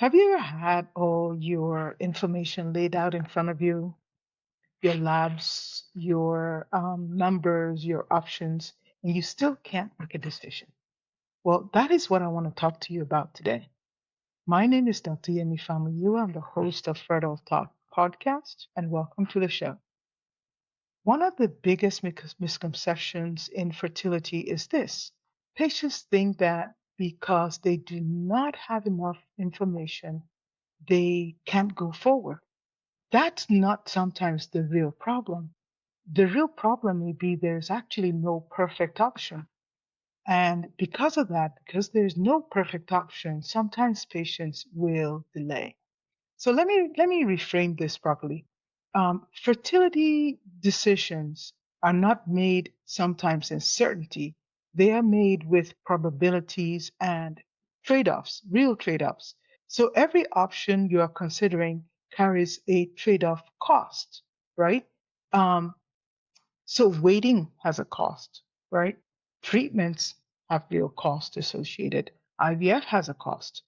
Have you ever had all your information laid out in front of you, your labs, your numbers, your options, and you still can't make a decision? Well, that is what I want to talk to you about today. My name is Dr. Yemi Famuyiwa. I'm the host of Fertile Talk podcast, and welcome to the show. One of the biggest misconceptions in fertility is this: patients think that because they do not have enough information, they can't go forward. That's not sometimes the real problem. The real problem may be there's actually no perfect option. And because of that, because there's no perfect option, sometimes patients will delay. So let me reframe this properly. Fertility decisions are not made sometimes in certainty. They are made with probabilities and trade-offs, real trade-offs. So every option you are considering carries a trade-off cost, right? Um, so waiting has a cost, right? Treatments have real cost associated. IVF has a cost.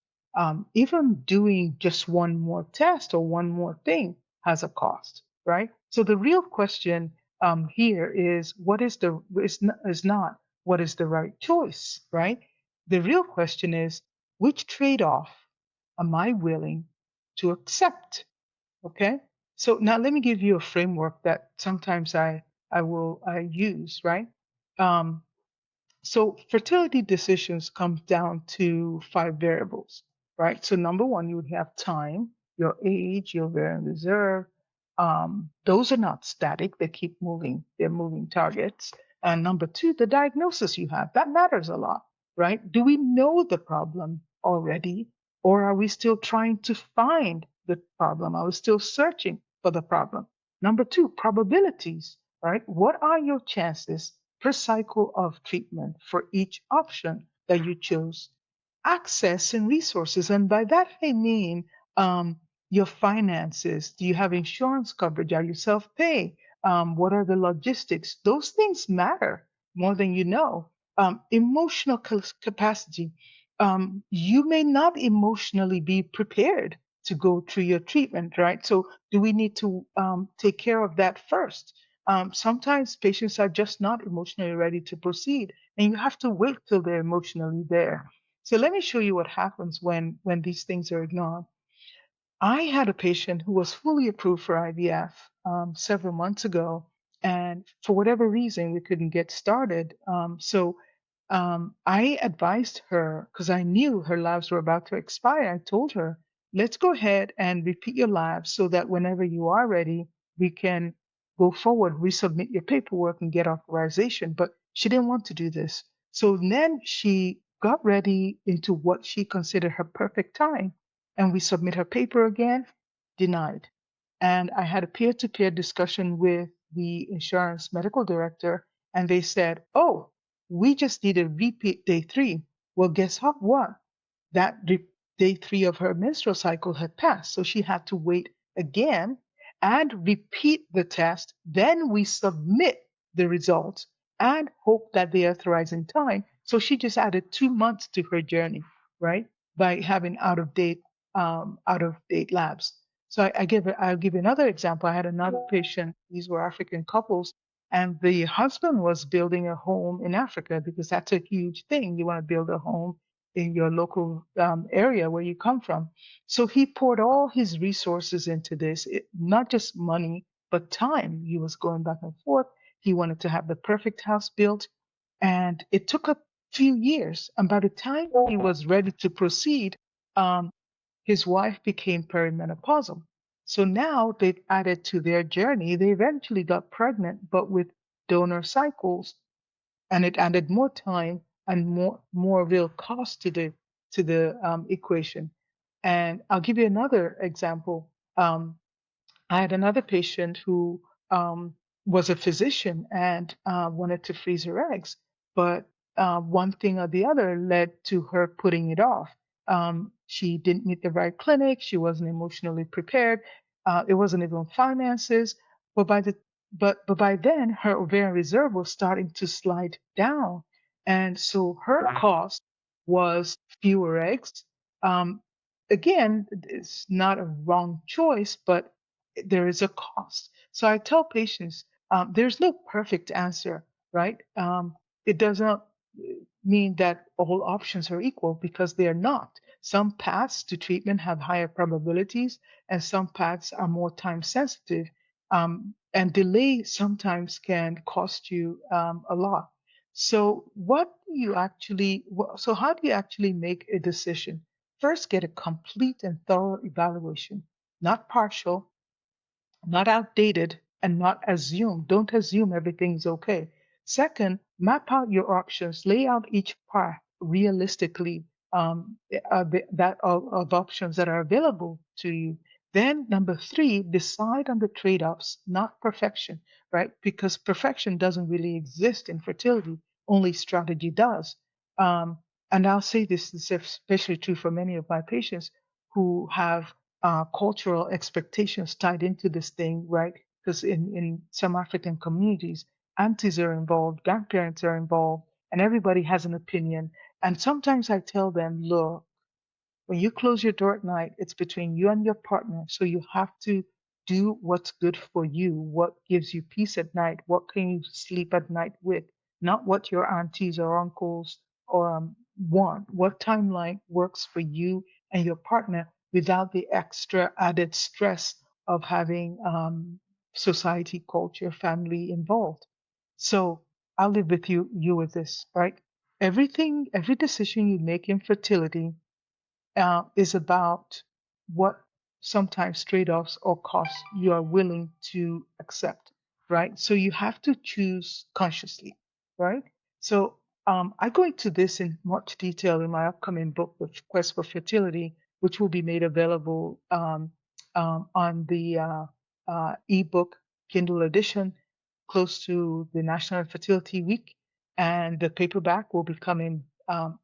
Even doing just one more test or one more thing has a cost, right? So the real question here is what is not what is the right choice, right? The real question is which trade-off am I willing to accept? Okay. So now let me give you a framework that sometimes I use, right? Um, so fertility decisions come down to five variables, right? So number one, you would have time, your age, your ovarian reserve. Those are not static; they keep moving. They're moving targets. And number two, the diagnosis you have that matters a lot, right? Do we know the problem already, or are we still trying to find the problem? Are we still searching for the problem? Number two, probabilities, right? What are your chances per cycle of treatment for each option that you chose? Access and resources. And by that, I mean your finances. Do you have insurance coverage? Are you self pay? What are the logistics? Those things matter more than you know. Emotional capacity. You may not emotionally be prepared to go through your treatment, right? So, do we need to take care of that first? Sometimes patients are just not emotionally ready to proceed, and you have to wait till they're emotionally there. So let me show you what happens when these things are ignored. I had a patient who was fully approved for IVF several months ago, and for whatever reason, we couldn't get started. So I advised her because I knew her labs were about to expire. I told her, let's go ahead and repeat your labs so that whenever you are ready, we can go forward, resubmit your paperwork, and get authorization. But she didn't want to do this. So then she got ready into what she considered her perfect time, and we submit her paper again, denied. And I had a peer-to-peer discussion with the insurance medical director, and they said, oh, we just did a repeat day three. Well, guess what? That day three of her menstrual cycle had passed. So she had to wait again and repeat the test. Then we submit the results and hope that they authorize in time. So she just added 2 months to her journey, right? By having out of date labs. So I'll give you another example. I had another patient. These were African couples, and the husband was building a home in Africa because that's a huge thing. You want to build a home in your local area where you come from. So he poured all his resources into this, not just money, but time. He was going back and forth. He wanted to have the perfect house built, and it took a few years. And by the time he was ready to proceed, um, his wife became perimenopausal. So now they've added to their journey. They eventually got pregnant, but with donor cycles, and it added more time and more real cost to the equation. And I'll give you another example. I had another patient who was a physician and wanted to freeze her eggs, but one thing or the other led to her putting it off. She didn't meet the right clinic. She wasn't emotionally prepared. It wasn't even finances. But by the but by then, her ovarian reserve was starting to slide down, and so her cost was fewer eggs. Um, again, it's not a wrong choice, but there is a cost. So I tell patients there's no perfect answer, right? It doesn't mean that all options are equal because they are not. Some paths to treatment have higher probabilities, and some paths are more time sensitive. And delay sometimes can cost you a lot. So, so how do you actually make a decision? First, get a complete and thorough evaluation, not partial, not outdated, and not assume. Don't assume everything's okay. Second, map out your options, lay out each path realistically of options that are available to you. Then, number three, decide on the trade offs, not perfection, right? Because perfection doesn't really exist in fertility, only strategy does. Um, and I'll say this is especially true for many of my patients who have cultural expectations tied into this thing, right? Because in some African communities, aunties are involved, grandparents are involved, and everybody has an opinion. And sometimes I tell them, look, when you close your door at night, it's between you and your partner. So you have to do what's good for you, what gives you peace at night, what can you sleep at night with, not what your aunties or uncles want, what timeline works for you and your partner without the extra added stress of having society, culture, family involved. So I'll leave you with this, right? Every decision you make in fertility is about what sometimes trade offs or costs you are willing to accept, right? So you have to choose consciously, right? So I go into this in much detail in my upcoming book, The Quest for Fertility, which will be made available on the ebook Kindle edition close to the National Fertility Week, and the paperback will be coming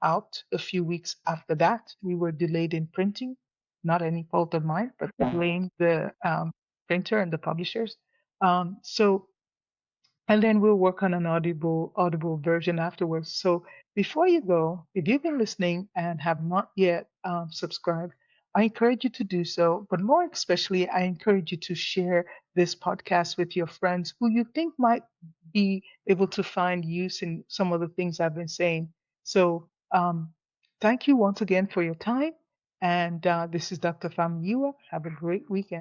out a few weeks after that. We were delayed in printing, not any fault of mine, but blame the printer and the publishers. So and then we'll work on an audible version afterwards. So before you go, if you've been listening and have not yet subscribed, I encourage you to do so. But more especially, I encourage you to share this podcast with your friends who you think might be able to find use in some of the things I've been saying. So thank you once again for your time. And this is Dr. Famuyiwa. Have a great weekend.